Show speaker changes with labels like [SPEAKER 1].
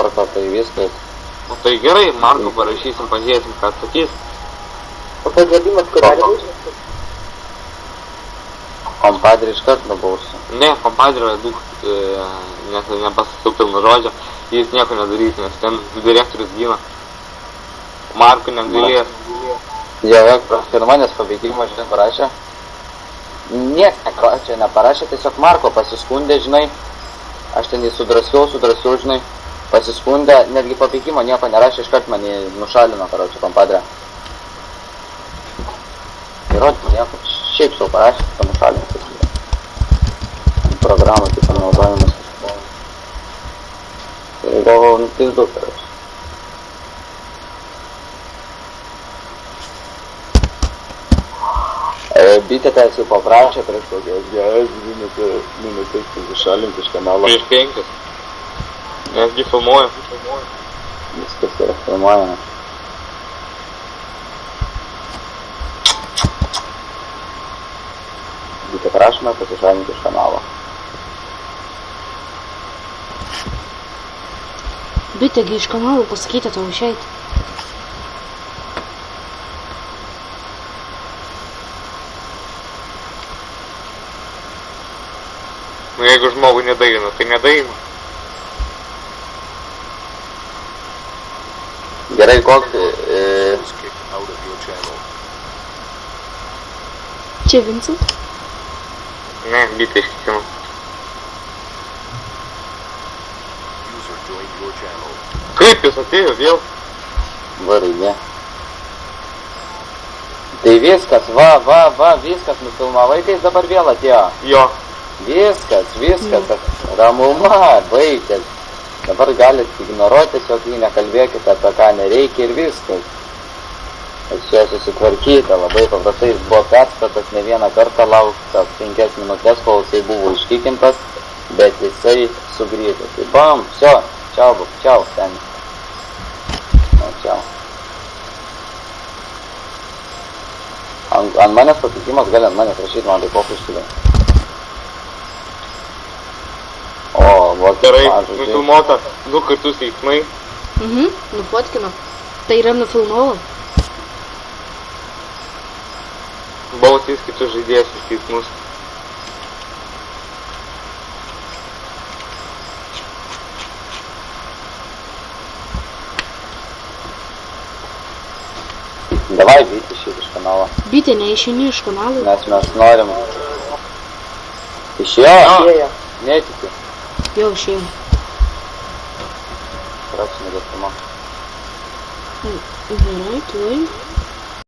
[SPEAKER 1] sporto, tai viskas.
[SPEAKER 2] O tai gerai, Marko parašysim, pažiūrėsim, ką atsakys.
[SPEAKER 3] O pagerbimas, kur gali būti?
[SPEAKER 1] Kompadrį iškart nubausiu.
[SPEAKER 2] Ne, kompadrio duk, nepasakau pilno žodžio, jis nieko nedarys, nes ten direktorius gina. Marko negalės.
[SPEAKER 1] Dieve, ir manęs pabaigimo, žinai, parašė. Nieks čia neparašė, tiesiog Marko pasiskundė, žinai. Aš ten jį sudraskiau, žinai. Pasiskundė, netgi pabaigimo nieko nerašė, iškart mane nušalino, karočią, kompadrę. Įrodyti nieko, šiaip sau parašė, tą nušalino. Programą, kaip panaudojimas. Tai galvau, nu tai daug, karočią. Bitė tęs jau paprašė prieš kokias geras minutės pasišalinti iš kanalo.
[SPEAKER 2] Prieš 5. Nesgi filmuoju.
[SPEAKER 1] Viskas yra filmuojama. Bitė prašome pasišalinti iš kanalo.
[SPEAKER 4] Bitėgi iš kanalo pasakyti tau išeiti.
[SPEAKER 2] Nu jeigu žmogui nedaina, tai nedaina.
[SPEAKER 1] Gerai, koks...
[SPEAKER 4] Čia Vincent?
[SPEAKER 2] Ne, bitė iškikinu. Kaip jis atėjo vėl?
[SPEAKER 1] Varai, Tai viskas, va, viskas nufilmavai, kai jis dabar vėl atėjo.
[SPEAKER 2] Jo.
[SPEAKER 1] Viskas, ramuma, baigtis. Dabar galit ignoruoti, tiesiog jį nekalbėkite apie ką nereikia ir viskas. Čia susitvarkyta, labai paprastai jis buvo perspėtas ne vieną kartą laukta 5 minutės, kol jisai buvo ištikintas, bet jisai sugrįžo. Tai bam, все, čiau, ten. Čiau. Ant manęs patikimas gali ant manęs rašyti, man tai kokiu išsigai.
[SPEAKER 2] Gerai, nufilmuota 2 kartus veiksmai.
[SPEAKER 4] Nufotkino. Tai yra nufilmuovo.
[SPEAKER 2] Bausys kitus žaidėjus už veiksmus.
[SPEAKER 1] Davai, bitė išėjai iš kanalo.
[SPEAKER 4] Bitė neišeini iš kanalo.
[SPEAKER 1] Nes mes norim. Išėjo? Netikiu.
[SPEAKER 4] Jau išėjau.
[SPEAKER 1] Prašau, negesimo.
[SPEAKER 4] Gerai, tuoj.